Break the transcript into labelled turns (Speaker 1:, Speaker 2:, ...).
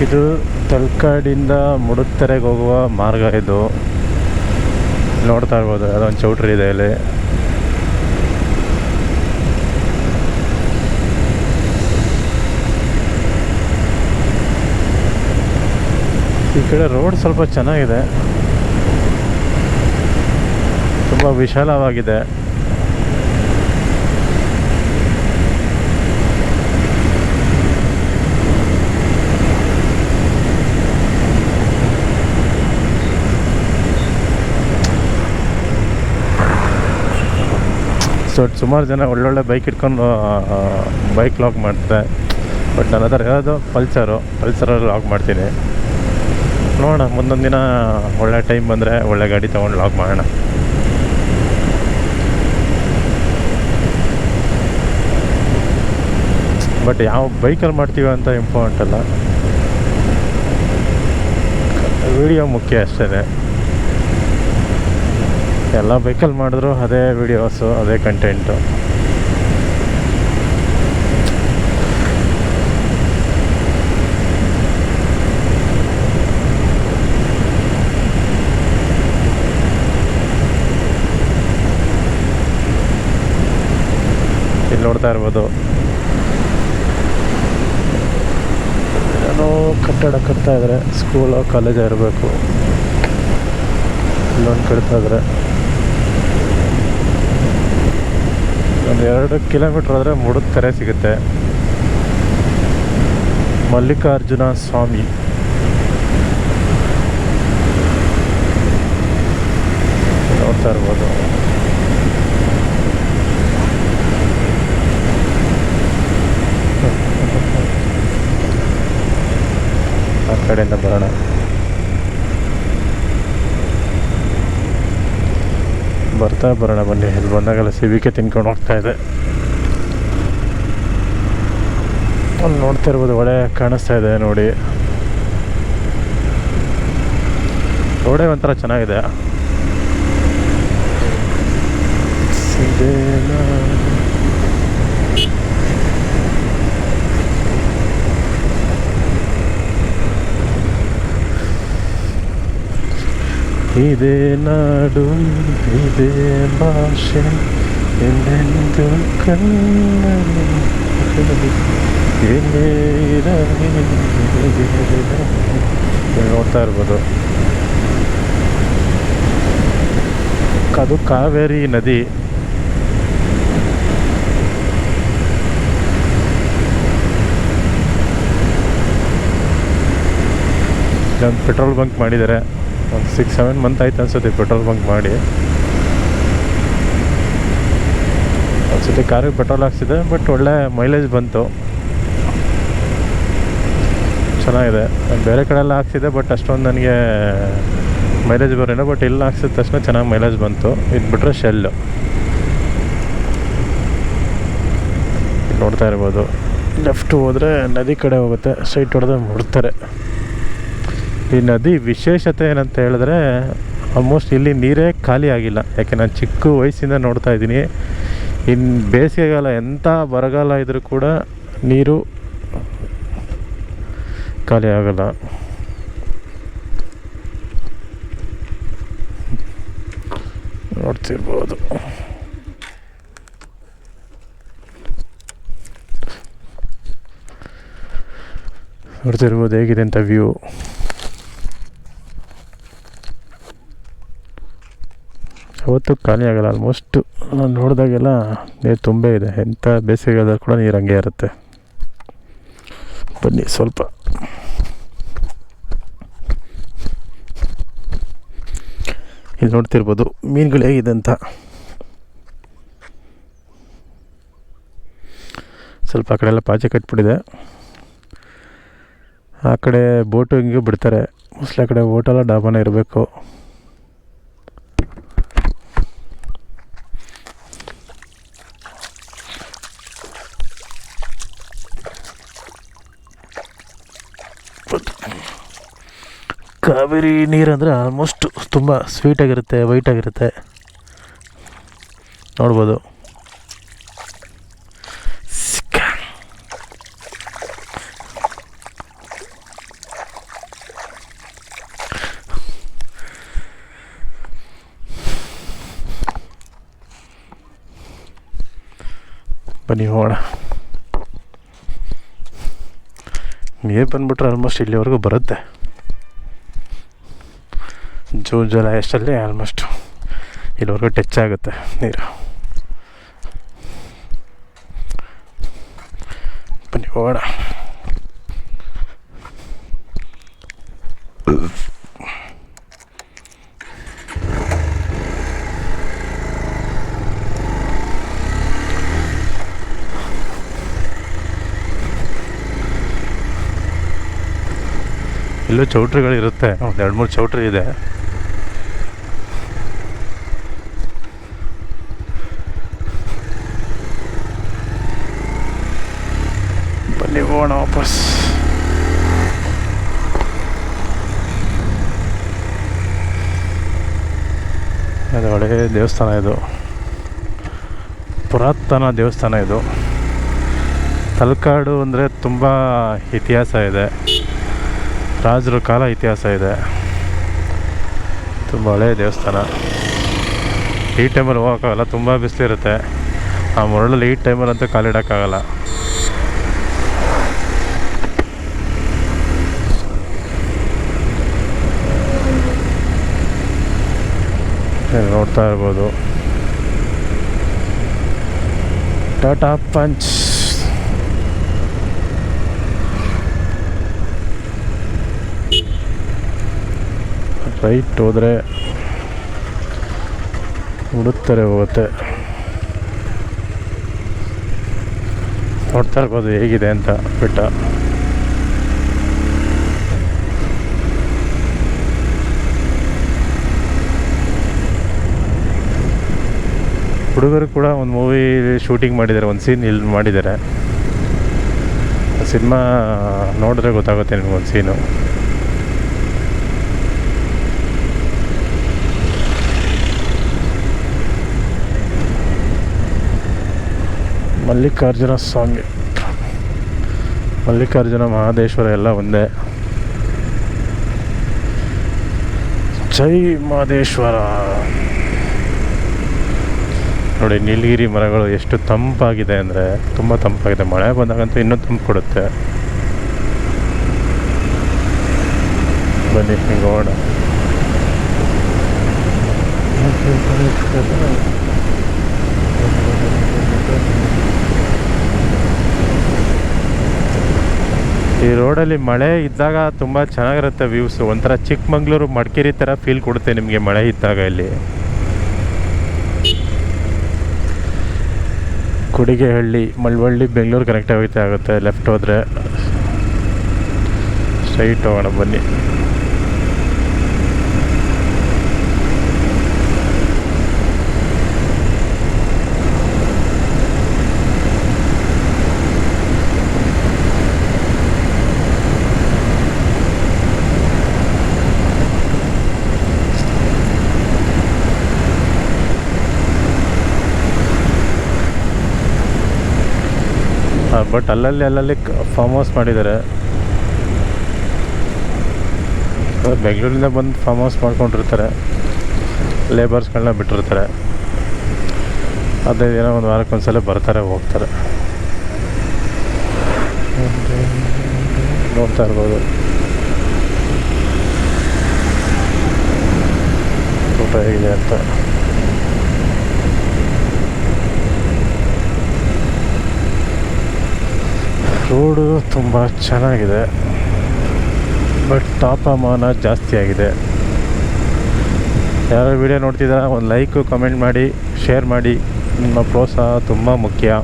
Speaker 1: ಇದು ತಲಕಾಡಿಂದ ಮುಡುಕ್ತೆರೆಗೆ ಹೋಗುವ ಮಾರ್ಗ. ಇದು ನೋಡ್ತಾ ಇರ್ಬೋದು, ಅದೊಂದು ಚೌಟ್ರಿ ಇದೆ ಇಲ್ಲಿ. ಈ ಕಡೆ ರೋಡ್ ಸ್ವಲ್ಪ ಚೆನ್ನಾಗಿದೆ, ತುಂಬ ವಿಶಾಲವಾಗಿದೆ. ಸೊ ಸುಮಾರು ಜನ ಒಳ್ಳೊಳ್ಳೆ ಬೈಕ್ ಇಟ್ಕೊಂಡು ಬೈಕ್ ಲಾಕ್ ಮಾಡ್ತಾರೆ. ಬಟ್ ನನ್ನ ಹತ್ರ ಇರೋದು ಪಲ್ಸರಲ್ಲಿ ಲಾಕ್ ಮಾಡ್ತೀನಿ. ನೋಡೋಣ, ಮುಂದೊಂದು ದಿನ ಒಳ್ಳೆ ಟೈಮ್ ಬಂದರೆ ಒಳ್ಳೆ ಗಾಡಿ ತೊಗೊಂಡು ಲಾಕ್ ಮಾಡೋಣ. ಬಟ್ ಯಾವ ಬೈಕಲ್ಲಿ ಮಾಡ್ತೀವಿ ಅಂತ ಇಂಪಾರ್ಟೆಂಟ್ ಅಲ್ಲ, ವಿಡಿಯೋ ಮುಖ್ಯ ಅಷ್ಟೇ. ಎಲ್ಲ ಬೈಕಲ್ಲಿ ಮಾಡಿದ್ರು ಅದೇ ವಿಡಿಯೋಸು, ಅದೇ ಕಂಟೆಂಟು. ಇಲ್ಲಿ ನೋಡ್ತಾ ಇರ್ಬೋದು, ಏನೋ ಕಟ್ಟಡ ಕಟ್ತಾ ಇದ್ದಾರೆ, ಸ್ಕೂಲು ಕಾಲೇಜ್ ಇರಬೇಕು. ಇಲ್ಲೊಂದು ಕಟ್ತಾ ಇದ್ದಾರೆ. ಒಂದು 2 ಕಿಲೋಮೀಟ್ರ್ ಆದರೆ ಮುಡುಕ್ತೆರೆ ಸಿಗುತ್ತೆ. ಮಲ್ಲಿಕಾರ್ಜುನ ಸ್ವಾಮಿ ನೋಡ್ತಾ ಇರ್ಬೋದು. ಆ ಕಡೆಯಿಂದ ಬರೋಣ. ಬರ್ತಾ ಬರೋಣ ಬನ್ನಿ. ಇಲ್ಲಿ ಬಂದಾಗೆಲ್ಲ ಸಿಬಿಕೆ ತಿನ್ಕೊಂಡು ಹೋಗ್ತಾ ಇದೆ. ಅಲ್ಲಿ ನೋಡ್ತಾ ಇರ್ಬೋದು, ಒಳ್ಳೆ ಕಾಣಿಸ್ತಾ ಇದೆ ನೋಡಿ. ರೋಡೇ ಒಂಥರ ಚೆನ್ನಾಗಿದೆ. ಇದೇ ನಾಡು, ಇದೇ ಭಾಷೆ, ಎಲ್ಲೆಂದು ಕನ್ನಡ ನೋಡ್ತಾ ಇರ್ಬೋದು. ಅದು ಕಾವೇರಿ ನದಿ. ಇಲ್ಲೊಂದು ಪೆಟ್ರೋಲ್ ಬಂಕ್ ಮಾಡಿದ್ದಾರೆ. ಒಂದು 6-7 ಮಂತ್ ಆಯ್ತು ಅನ್ಸುತ್ತೆ ಪೆಟ್ರೋಲ್ ಬಂಕ್ ಮಾಡಿ. ಒಂದ್ಸತಿ ಕಾರಿಗೆ ಪೆಟ್ರೋಲ್ ಹಾಕ್ಸಿದೆ, ಬಟ್ ಒಳ್ಳೆ ಮೈಲೇಜ್ ಬಂತು, ಚೆನ್ನಾಗಿದೆ. ಬೇರೆ ಕಡೆ ಎಲ್ಲ ಹಾಕ್ಸಿದೆ, ಬಟ್ ಅಷ್ಟೊಂದು ನನಗೆ ಮೈಲೇಜ್ ಬರೋಲ್ಲ. ಬಟ್ ಇಲ್ಲಿ ಹಾಕ್ಸಿದ ತಕ್ಷಣ ಚೆನ್ನಾಗಿ ಮೈಲೇಜ್ ಬಂತು. ಇದು ಬಿಟ್ಟರೆ ಶೆಲ್ಲು ನೋಡ್ತಾ ಇರ್ಬೋದು. ಲೆಫ್ಟ್ ಹೋದರೆ ನದಿ ಕಡೆ ಹೋಗುತ್ತೆ, ಸ್ಟ್ರೈಟ್ ಹೊಡೆದ್ರೆ ಮುಡ್ತಾರೆ. ಈ ನದಿ ವಿಶೇಷತೆ ಏನಂತ ಹೇಳಿದ್ರೆ, ಆಲ್ಮೋಸ್ಟ್ ಇಲ್ಲಿ ನೀರೇ ಖಾಲಿ ಆಗಿಲ್ಲ. ಯಾಕೆ ನಾನು ಚಿಕ್ಕ ವಯಸ್ಸಿಂದ ನೋಡ್ತಾ ಇದ್ದೀನಿ. ಇನ್ನು ಬೇಸಿಗೆಗಾಲ ಎಂಥ ಬರಗಾಲ ಇದ್ದರೂ ಕೂಡ ನೀರು ಖಾಲಿ ಆಗಲ್ಲ. ನೋಡ್ತಿರ್ಬೋದು. ಹೇಗಿದೆ ಅಂತ ವ್ಯೂ. ಅವತ್ತು ಖಾಲಿ ಆಗಲ್ಲ. ಆಲ್ಮೋಸ್ಟ್ ನಾನು ನೋಡಿದಾಗೆಲ್ಲ ನೀರು ತುಂಬೇ ಇದೆ. ಎಂಥ ಬೇಸಿಗೆಗಾಲದಲ್ಲಿ ಕೂಡ ನೀರು ಹಂಗೆ ಇರುತ್ತೆ. ಬನ್ನಿ ಸ್ವಲ್ಪ ಇಲ್ಲಿ ನೋಡ್ತಿರ್ಬೋದು ಮೀನುಗಳು ಹೇಗಿದೆ ಅಂತ. ಸ್ವಲ್ಪ ಆ ಕಡೆ ಎಲ್ಲ ಪಾಚೆ ಕಟ್ಬಿಟ್ಟಿದೆ. ಆ ಕಡೆ ಬೋಟು ಹಿಂಗೆ ಬಿಡ್ತಾರೆ. ಮೋಸ್ಟ್ಲಿ ಆ ಕಡೆ ಹೋಟೆಲ್ಲ ಡಾಬಾನ ಇರಬೇಕು. ಕಾವೇರಿ ನೀರು ಅಂದರೆ ಆಲ್ಮೋಸ್ಟ್ ತುಂಬ ಸ್ವೀಟಾಗಿರುತ್ತೆ, ವೈಟಾಗಿರುತ್ತೆ. ನೋಡ್ಬೋದು. ಬನ್ನಿ ಹೋಗೋಣ. ನೀರು ಬಂದುಬಿಟ್ರೆ ಆಲ್ಮೋಸ್ಟ್ ಇಲ್ಲಿವರೆಗೂ ಬರುತ್ತೆ. ಜೂನ್ ಜುಲೈ ಅಷ್ಟರಲ್ಲಿ ಆಲ್ಮೋಸ್ಟ್ ಇಲ್ಲಿವರೆಗೂ ಟಚ್ ಆಗುತ್ತೆ ನೀರು. ಬನ್ನಿ ಹೋಗೋಣ. ಇಲ್ಲೂ ಚೌಟ್ರಿಗಳಿರುತ್ತೆ, ಒಂದು 2-3 ಚೌಟ್ರಿ ಇದೆ. ಬನ್ನಿ ಹೋಗೋಣ ವಾಪಸ್. ಅದು ಒಳ್ಳೆ ದೇವಸ್ಥಾನ, ಇದು ಪುರಾತನ ದೇವಸ್ಥಾನ. ಇದು ತಲಕಾಡು ಅಂದರೆ ತುಂಬ ಇತಿಹಾಸ ಇದೆ, ರಾಜರ ಕಾಲ ಇತಿಹಾಸ ಇದೆ. ತುಂಬ ಹಳೆಯ ದೇವಸ್ಥಾನ. ಈ ಟೈಮಲ್ಲಿ ಹೋಗೋಕ್ಕಾಗಲ್ಲ, ತುಂಬ ಬಿಸಿಲಿರುತ್ತೆ. ಆ ಮರಳಲ್ಲಿ ಈ ಟೈಮಲ್ಲಂತೂ ಕಾಲಿಡೋಕ್ಕಾಗಲ್ಲ. ನೋಡ್ತಾ ಇರ್ಬೋದು ಟಾಟಾ ಪಂಚ್. ರೈಟ್ ಹೋದರೆ ಉಡುತ್ತಾರೆ ಹೋಗುತ್ತೆ. ನೋಡ್ತಾ ಇರ್ಬೋದು ಹೇಗಿದೆ ಅಂತ ಬೆಟ್ಟ. ಹುಡುಗರು ಕೂಡ ಒಂದು ಮೂವಿ ಶೂಟಿಂಗ್ ಮಾಡಿದ್ದಾರೆ, ಒಂದು ಸೀನ್ ಇಲ್ಲಿ ಮಾಡಿದ್ದಾರೆ. ಸಿನಿಮಾ ನೋಡಿದ್ರೆ ಗೊತ್ತಾಗುತ್ತೆ ನಿಮಗೊಂದು ಸೀನು. ಮಲ್ಲಿಕಾರ್ಜುನ ಸ್ವಾಮಿ, ಮಲ್ಲಿಕಾರ್ಜುನ ಮಹದೇಶ್ವರ ಎಲ್ಲ ಒಂದೇ. ಜೈ ಮಹದೇಶ್ವರ. ನೋಡಿ ನೀಲಗಿರಿ ಮರಗಳು ಎಷ್ಟು ತಂಪಾಗಿದೆ ಅಂದರೆ ತುಂಬ ತಂಪಾಗಿದೆ. ಮಳೆ ಬಂದಾಗಂತೂ ಇನ್ನೂ ತಂಪು ಕೊಡುತ್ತೆ. ಬನ್ನಿ ಹಿಂಗೆ ಹೋಗೋಣ. ಈ ರೋಡಲ್ಲಿ ಮಳೆ ಇದ್ದಾಗ ತುಂಬ ಚೆನ್ನಾಗಿರುತ್ತೆ ವ್ಯೂಸು. ಒಂಥರ ಚಿಕ್ಕಮಂಗ್ಳೂರು ಮಡಿಕೇರಿ ಥರ ಫೀಲ್ ಕೊಡುತ್ತೆ ನಿಮಗೆ ಮಳೆ ಇದ್ದಾಗ. ಇಲ್ಲಿ ಕುಡಿಗೆಹಳ್ಳಿ, ಮಳವಳ್ಳಿ, ಬೆಂಗಳೂರು ಕನೆಕ್ಟ್ ಆಗುತ್ತೆ. ಲೆಫ್ಟ್ ಹೋದರೆ ಸ್ಟ್ರೈಟ್ ಹೋಗೋಣ ಬನ್ನಿ. ಬಟ್ ಅಲ್ಲಲ್ಲಿ ಫಾರ್ಮ್ ಹೌಸ್ ಮಾಡಿದ್ದಾರೆ. ಬೆಂಗಳೂರಿಂದ ಬಂದು ಫಾರ್ಮ್ ಹೌಸ್ ಮಾಡ್ಕೊಂಡಿರ್ತಾರೆ, ಲೇಬರ್ಸ್ಗಳನ್ನ ಬಿಟ್ಟಿರ್ತಾರೆ. ಅದೇ ಏನೋ ಒಂದು ವಾರಕ್ಕೊಂದ್ಸಲ ಬರ್ತಾರೆ ಹೋಗ್ತಾರೆ. ನೋಡ್ತಾ ಇರ್ಬೋದು ಊಟ ಹೇಗಿದೆ ಅಂತ. ರೋಡು ತುಂಬ ಚೆನ್ನಾಗಿದೆ, ಬಟ್ ತಾಪಮಾನ ಜಾಸ್ತಿ ಆಗಿದೆ. ಯಾರು ವಿಡಿಯೋ ನೋಡ್ತಿದ್ದೀರಾ ಒಂದು ಲೈಕು, ಕಮೆಂಟ್ ಮಾಡಿ, ಶೇರ್ ಮಾಡಿ. ನಿಮ್ಮ ಪ್ರೋತ್ಸಾಹ ತುಂಬ ಮುಖ್ಯ.